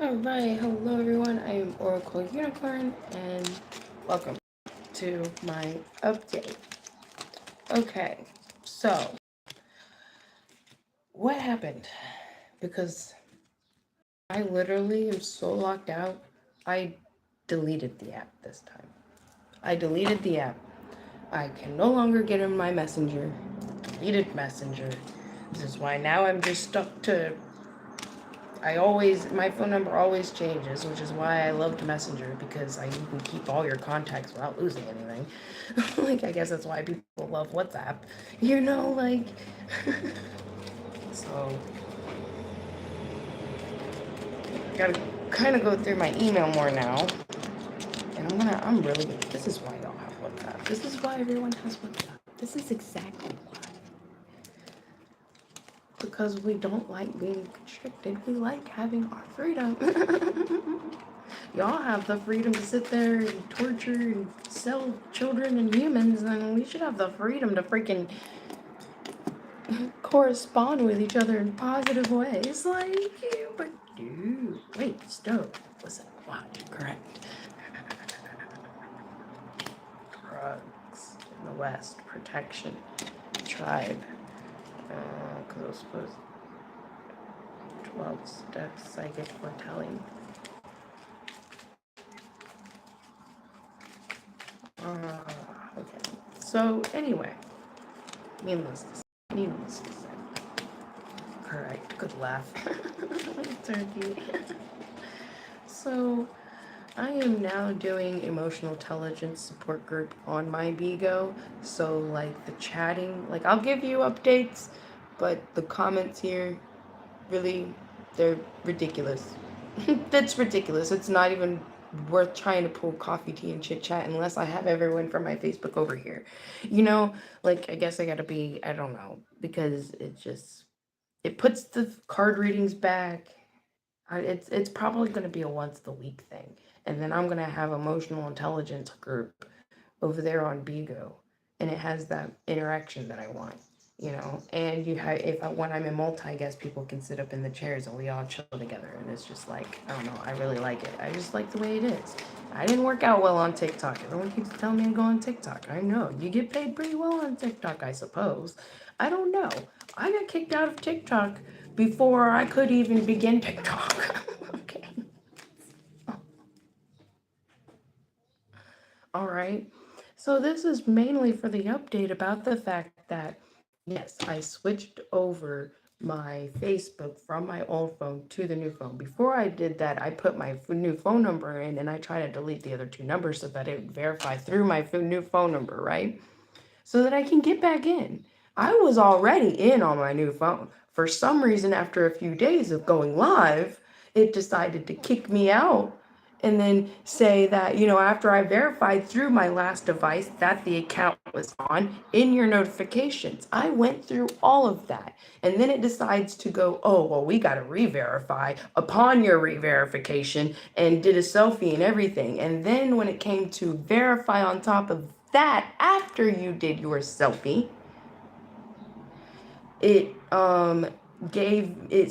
Alright, hello everyone, I am Oracle Unicorn, and welcome to my update. Okay, so, what happened? Because I literally am so locked out, I deleted the app this time. I deleted the app. I can no longer get in my messenger. Deleted messenger. This is why now I'm just stuck to my phone number always changes, which is why I loved Messenger, because you can keep all your contacts without losing anything. Like, I guess that's why people love WhatsApp. Like, so, I gotta kind of go through my email more now. And this is why y'all have WhatsApp. This is why everyone has WhatsApp. This is exactly why. Because we don't like being constricted. We like having our freedom. Y'all have the freedom to sit there and torture and sell children and humans, and we should have the freedom to freaking correspond with each other in positive ways. Like, but dude, wait, stop. Listen, watch, correct. Drugs in the West, protection, tribe. Because I was supposed 12 steps psychic foretelling. Okay. So anyway, needless to say. Correct. Good laugh. Turkey. So I am now doing emotional intelligence support group on my Bigo. So like the chatting, like I'll give you updates, but the comments here, really, they're ridiculous. That's ridiculous. It's not even worth trying to pull coffee, tea, and chit chat unless I have everyone from my Facebook over here. Like I guess I gotta be, I don't know, because it puts the card readings back. It's probably gonna be a once a week thing. And then I'm gonna have emotional intelligence group over there on Bigo. And it has that interaction that I want. And when I'm in multi guest, people can sit up in the chairs and we all chill together, and it's just like, I don't know, I really like it. I just like the way it is. I didn't work out well on TikTok. Everyone keeps telling me to go on TikTok. I know you get paid pretty well on TikTok, I suppose. I don't know. I got kicked out of TikTok before I could even begin TikTok. Okay. All right. So this is mainly for the update about the fact that, yes, I switched over my Facebook from my old phone to the new phone. Before I did that, I put my new phone number in and I tried to delete the other two numbers so that it would verify through my new phone number, right? So that I can get back in. I was already in on my new phone. For some reason, after a few days of going live, it decided to kick me out and then say that, after I verified through my last device that the account was on in your notifications. I went through all of that. And then it decides to go, oh, well, we got to re-verify upon your re-verification, and did a selfie and everything. And then when it came to verify on top of that, after you did your selfie, it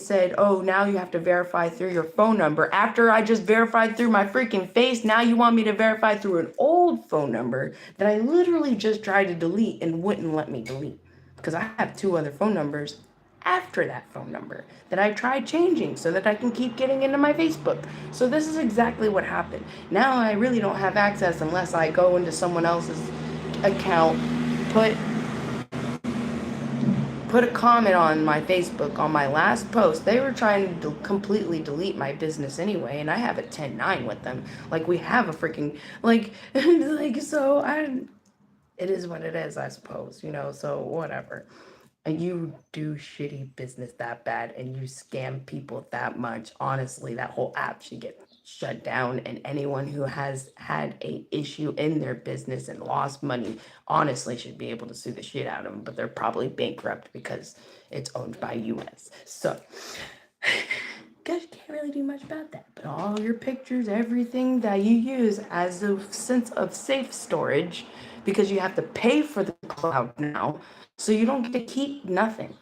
said, oh, now you have to verify through your phone number. After I just verified through my freaking face, now you want me to verify through an old phone number that I literally just tried to delete and wouldn't let me delete, because I have two other phone numbers after that phone number that I tried changing so that I can keep getting into my Facebook. So this is exactly what happened. Now I really don't have access unless I go into someone else's account, put a comment on my Facebook on my last post. They were trying to completely delete my business anyway, and I have a 10-9 with them. Like, we have a freaking, like, so it is what it is, I suppose, so whatever. And you do shitty business that bad and you scam people that much, honestly, that whole app should get shut down, and anyone who has had a issue in their business and lost money honestly should be able to sue the shit out of them, but they're probably bankrupt because it's owned by US. So guys can't really do much about that, but all your pictures, everything that you use as a sense of safe storage, because you have to pay for the cloud now, so you don't get to keep nothing.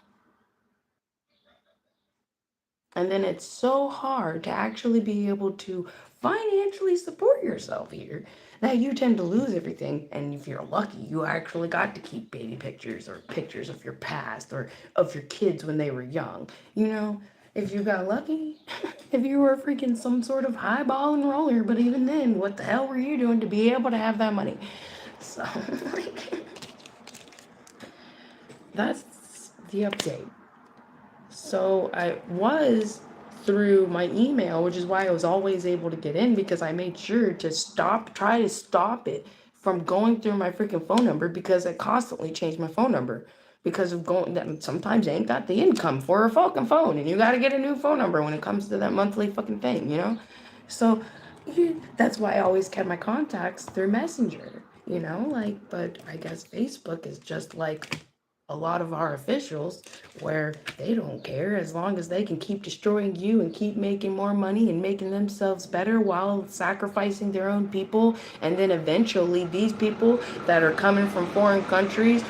And then it's so hard to actually be able to financially support yourself here that you tend to lose everything. And if you're lucky, you actually got to keep baby pictures or pictures of your past or of your kids when they were young. You know, if you got lucky, if you were freaking some sort of highball and roller, but even then, what the hell were you doing to be able to have that money? So, like, that's the update. So I was through my email, which is why I was always able to get in because I made sure to try to stop it from going through my freaking phone number because I constantly change my phone number because of going that sometimes I ain't got the income for a fucking phone and you got to get a new phone number when it comes to that monthly fucking thing, you know? So that's why I always kept my contacts through Messenger, you know, like, but I guess Facebook is just like a lot of our officials where they don't care as long as they can keep destroying you and keep making more money and making themselves better while sacrificing their own people. And then eventually these people that are coming from foreign countries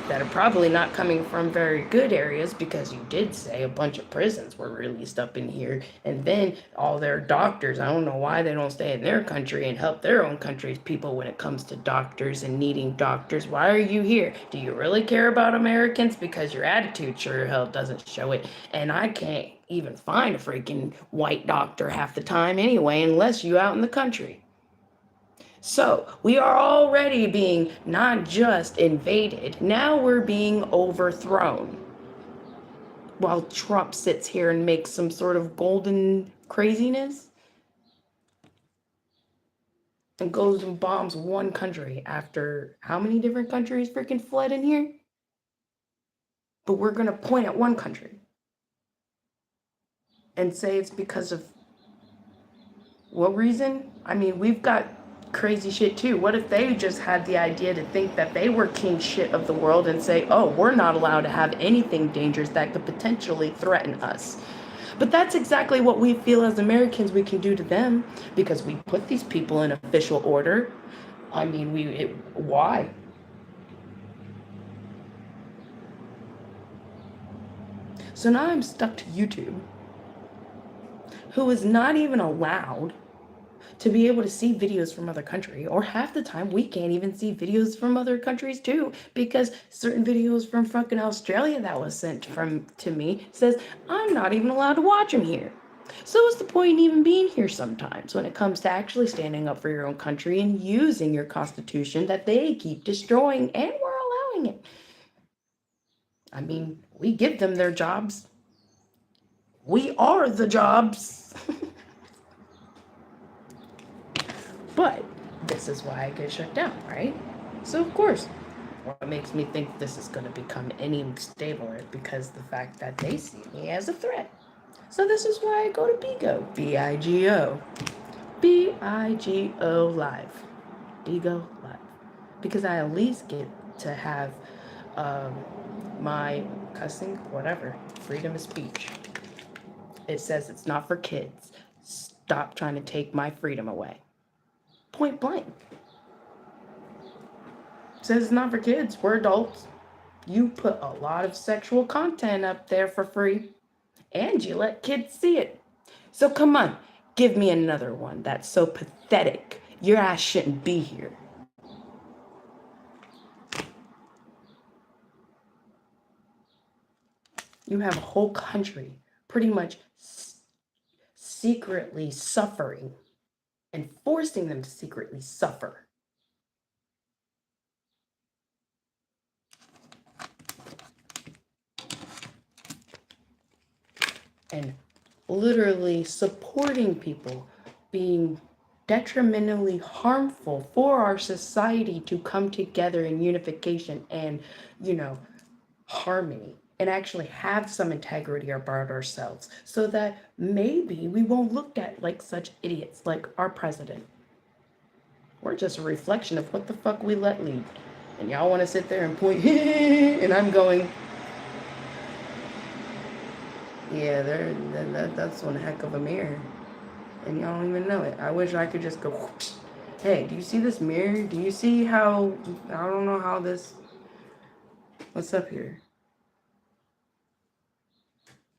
that are probably not coming from very good areas because you did say a bunch of prisons were released up in here, and then all their doctors, I don't know why they don't stay in their country and help their own country's people when it comes to doctors and needing doctors. Why are you here? Do you really care about Americans? Because your attitude sure hell doesn't show it, and I can't even find a freaking white doctor half the time anyway unless you out in the country. So we are already being not just invaded, now we're being overthrown. While Trump sits here and makes some sort of golden craziness and goes and bombs one country after how many different countries freaking fled in here? But we're going to point at one country and say it's because of what reason? I mean, we've got crazy shit too. What if they just had the idea to think that they were king shit of the world and say, oh, we're not allowed to have anything dangerous that could potentially threaten us? But that's exactly what we feel as Americans we can do to them because we put these people in official order. I mean, why? So now I'm stuck to YouTube, who is not even allowed to be able to see videos from other countries, or half the time we can't even see videos from other countries too, because certain videos from fucking Australia that was sent to me says I'm not even allowed to watch them here. So what's the point in even being here sometimes when it comes to actually standing up for your own country and using your constitution that they keep destroying and we're allowing it? I mean, we give them their jobs. We are the jobs. But this is why I get shut down, right? So of course, what makes me think this is going to become any stabler because the fact that they see me as a threat. So this is why I go to Bigo, B-I-G-O, B-I-G-O Live, Bigo Live, because I at least get to have my cussing, whatever, freedom of speech. It says it's not for kids. Stop trying to take my freedom away. Point blank. It says it's not for kids, we're adults. You put a lot of sexual content up there for free, and you let kids see it. So come on, give me another one that's so pathetic. Your ass shouldn't be here. You have a whole country pretty much secretly suffering and forcing them to secretly suffer. And literally supporting people being detrimentally harmful for our society to come together in unification and, harmony and actually have some integrity about ourselves so that maybe we won't look at like such idiots like our president. We're just a reflection of what the fuck we let lead. And y'all want to sit there and point, and I'm going, yeah, that's one heck of a mirror. And y'all don't even know it. I wish I could just go, whoosh. Hey, do you see this mirror? Do you see how, I don't know how this, what's up here?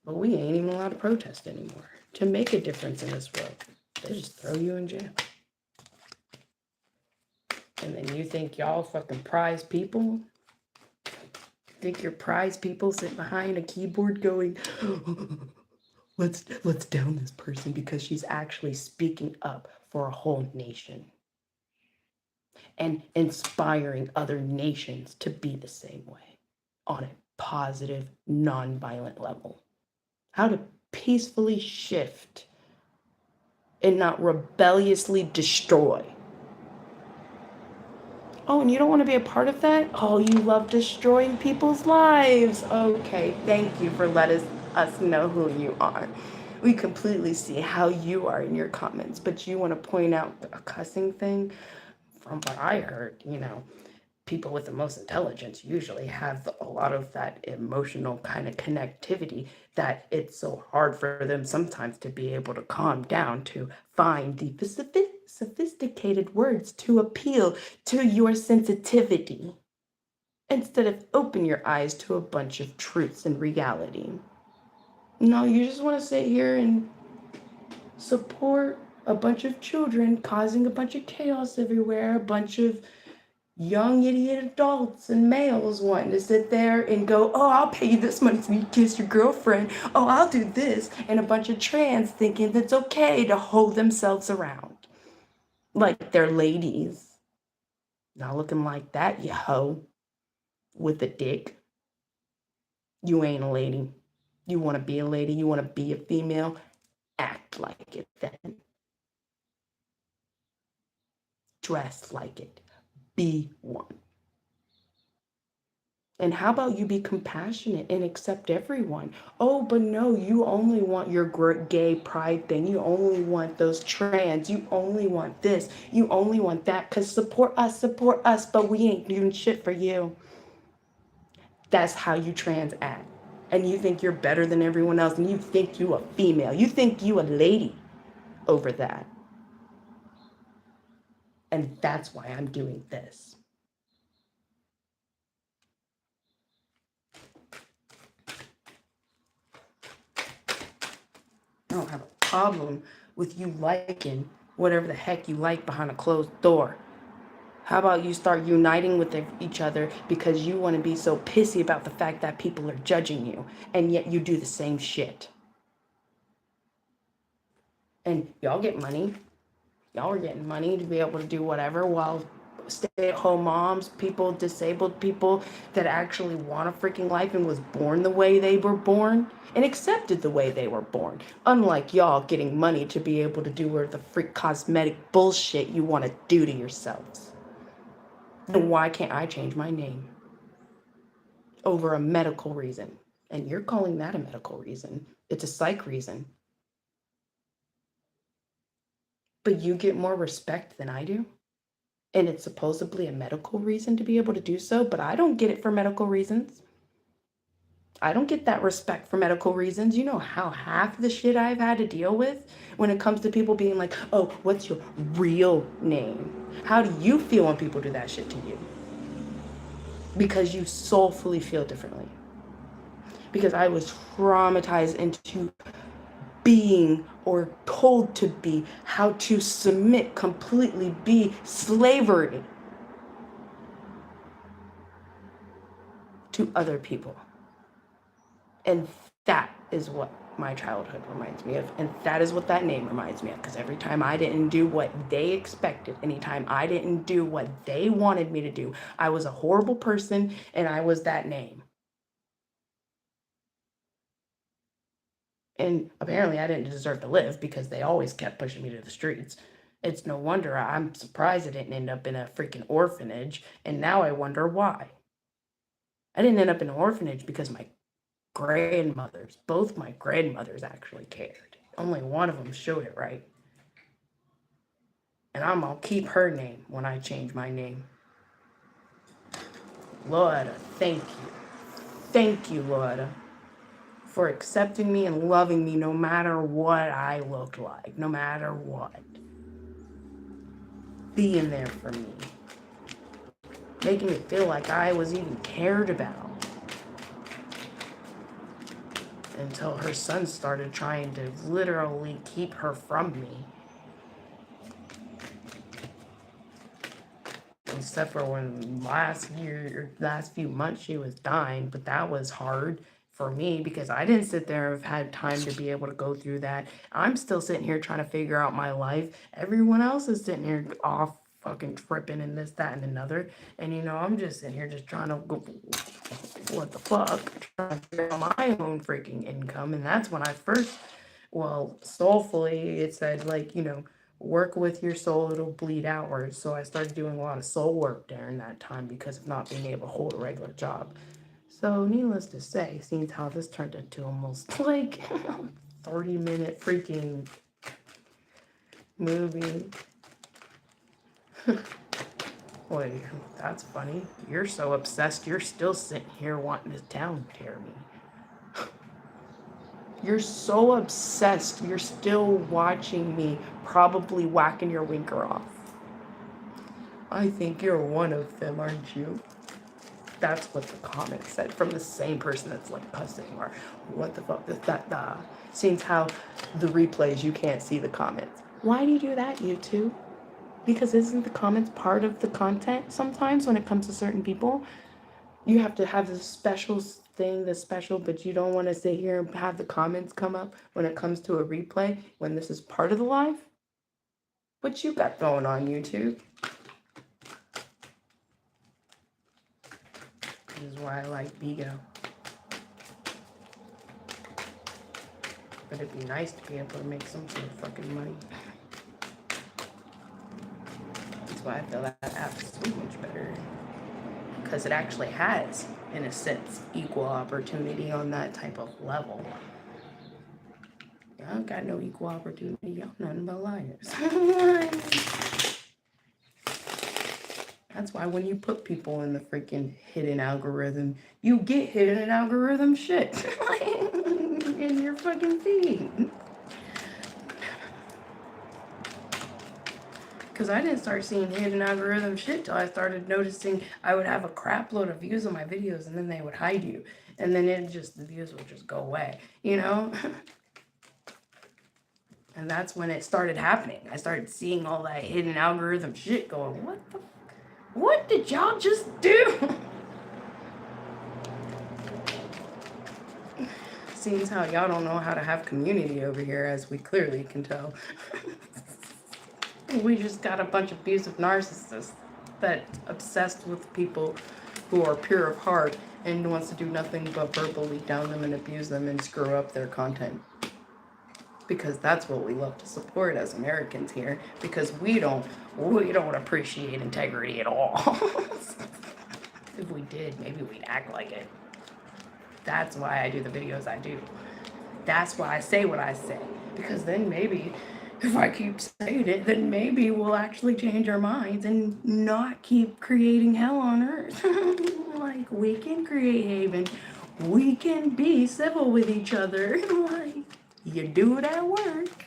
But we ain't even allowed to protest anymore. To make a difference in this world, they just throw you in jail. And then you think y'all fucking prize people? Think your prize people sit behind a keyboard going, let's down this person because she's actually speaking up for a whole nation and inspiring other nations to be the same way on a positive, non-violent level. How to peacefully shift and not rebelliously destroy. Oh, and you don't want to be a part of that? Oh, you love destroying people's lives. Okay, thank you for letting us know who you are. We completely see how you are in your comments, but you want to point out a cussing thing? From what I heard, people with the most intelligence usually have a lot of that emotional kind of connectivity that it's so hard for them sometimes to be able to calm down, to find the sophisticated words to appeal to your sensitivity instead of open your eyes to a bunch of truths and reality. No, you just want to sit here and support a bunch of children causing a bunch of chaos everywhere, a bunch of young idiot adults and males wanting to sit there and go, oh, I'll pay you this money so you kiss your girlfriend. Oh, I'll do this. And a bunch of trans thinking that's okay to hold themselves around like they're ladies. Not looking like that, you hoe with a dick. You ain't a lady. You want to be a lady. You want to be a female. Act like it then. Dress like it. Be one. And how about you be compassionate and accept everyone? Oh, but no, you only want your gay pride thing. You only want those trans. You only want this. You only want that. Because support us, but we ain't doing shit for you. That's how you trans act. And you think you're better than everyone else. And you think you a female. You think you a lady over that. And that's why I'm doing this. I don't have a problem with you liking whatever the heck you like behind a closed door. How about you start uniting with each other because you want to be so pissy about the fact that people are judging you, and yet you do the same shit. And y'all get money. Y'all are getting money to be able to do whatever, while stay-at-home moms, people, disabled people that actually want a freaking life and was born the way they were born and accepted the way they were born. Unlike y'all getting money to be able to do the freak cosmetic bullshit you want to do to yourselves. Then why can't I change my name over a medical reason? And you're calling that a medical reason. It's a psych reason. But you get more respect than I do. And it's supposedly a medical reason to be able to do so, but I don't get it for medical reasons. I don't get that respect for medical reasons. You know how half the shit I've had to deal with when it comes to people being like, oh, what's your real name? How do you feel when people do that shit to you? Because you soulfully feel differently. Because I was traumatized into being, or told to be, how to submit, completely be slavery to other people. And that is what my childhood reminds me of. And that is what that name reminds me of. Because every time I didn't do what they expected, anytime I didn't do what they wanted me to do, I was a horrible person and I was that name. And apparently I didn't deserve to live because they always kept pushing me to the streets. It's no wonder I'm surprised I didn't end up in a freaking orphanage. And now I wonder why. I didn't end up in an orphanage because my grandmothers, both my grandmothers actually cared. Only one of them showed it right. And I'm going to keep her name when I change my name. Loretta, thank you. Thank you, Loretta, for accepting me and loving me no matter what I look like, no matter what. Being there for me. Making me feel like I was even cared about. until her son started trying to literally keep her from me. Except for when last few months she was dying, but that was hard for me because I didn't sit there and have had time to be able to go through that. I'm still sitting here trying to figure out my life. Everyone else is sitting here off fucking tripping and this, that, and another. And I'm just sitting here just trying to go, what the fuck? Trying to figure out my own freaking income. And that's when I first, well, soulfully, it said, like, work with your soul, it'll bleed outwards. So I started doing a lot of soul work during that time because of not being able to hold a regular job. So needless to say, seeing how this turned into almost like 30-minute freaking movie. Wait, that's funny. You're so obsessed, you're still sitting here wanting to down tear me. You're so obsessed, you're still watching me, probably whacking your winker off. I think you're one of them, aren't you? That's what the comment said from the same person that's like cussing or what the fuck is that. Seems how the replays you can't see the comments. Why do you do that, YouTube? Because isn't the comments part of the content sometimes when it comes to certain people? You have to have this special thing that's special, but you don't want to sit here and have the comments come up when it comes to a replay when this is part of the live? What you got going on, YouTube? This is why I like Bigo. But it'd be nice to be able to make some sort of fucking money. That's why I feel that app's so much better. Because it actually has, in a sense, equal opportunity on that type of level. Y'all got no equal opportunity. Y'all nothing but liars. That's why when you put people in the freaking hidden algorithm, you get hidden algorithm shit in your fucking feed. Because I didn't start seeing hidden algorithm shit till I started noticing I would have a crap load of views on my videos and then they would hide you. And then the views would just go away, And that's when it started happening. I started seeing all that hidden algorithm shit going, what did y'all just do? Seems how y'all don't know how to have community over here, as we clearly can tell. We just got a bunch of abusive narcissists that obsessed with people who are pure of heart and wants to do nothing but verbally down them and abuse them and screw up their content. Because that's what we love to support as Americans here. Because we don't appreciate integrity at all. If we did, maybe we'd act like it. That's why I do the videos I do. That's why I say what I say. Because then maybe, if I keep saying it, then maybe we'll actually change our minds and not keep creating hell on earth. Like, we can create haven. We can be civil with each other. Like, you do it at work.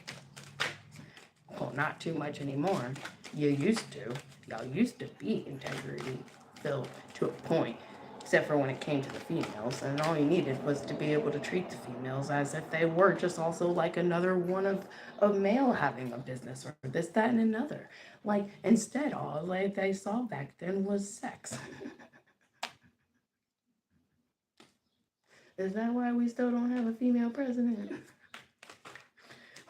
Well, not too much anymore. You used to. Y'all used to be integrity filled to a point. Except for when it came to the females. And all you needed was to be able to treat the females as if they were just also like another one of a male having a business or this, that, and another. Like, instead, all like they saw back then was sex. Is that why we still don't have a female president?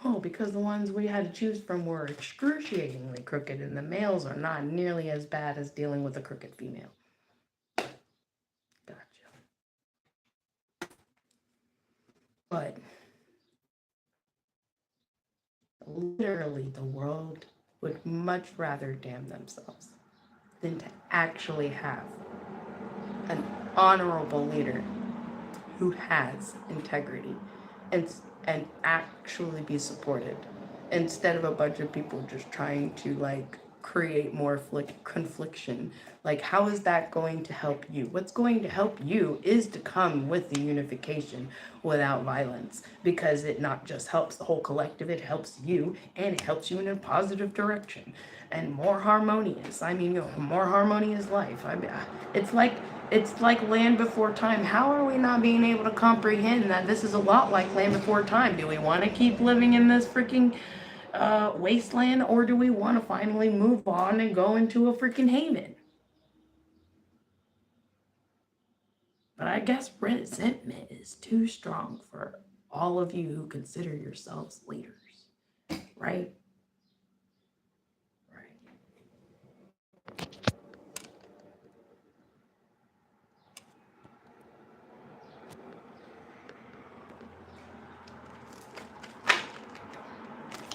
Oh, because the ones we had to choose from were excruciatingly crooked, and the males are not nearly as bad as dealing with a crooked female. Gotcha. But literally, the world would much rather damn themselves than to actually have an honorable leader who has integrity and actually be supported, instead of a bunch of people just trying to like create more confliction. Like, how is that going to help you? What's going to help you is to come with the unification without violence, because it not just helps the whole collective, it helps you, and it helps you in a positive direction and more harmonious. I mean, more harmonious life. I mean, it's like It's like Land Before Time. How are we not being able to comprehend that this is a lot like Land Before Time? Do we want to keep living in this freaking wasteland, or do we want to finally move on and go into a freaking haven? But I guess resentment is too strong for all of you who consider yourselves leaders, right?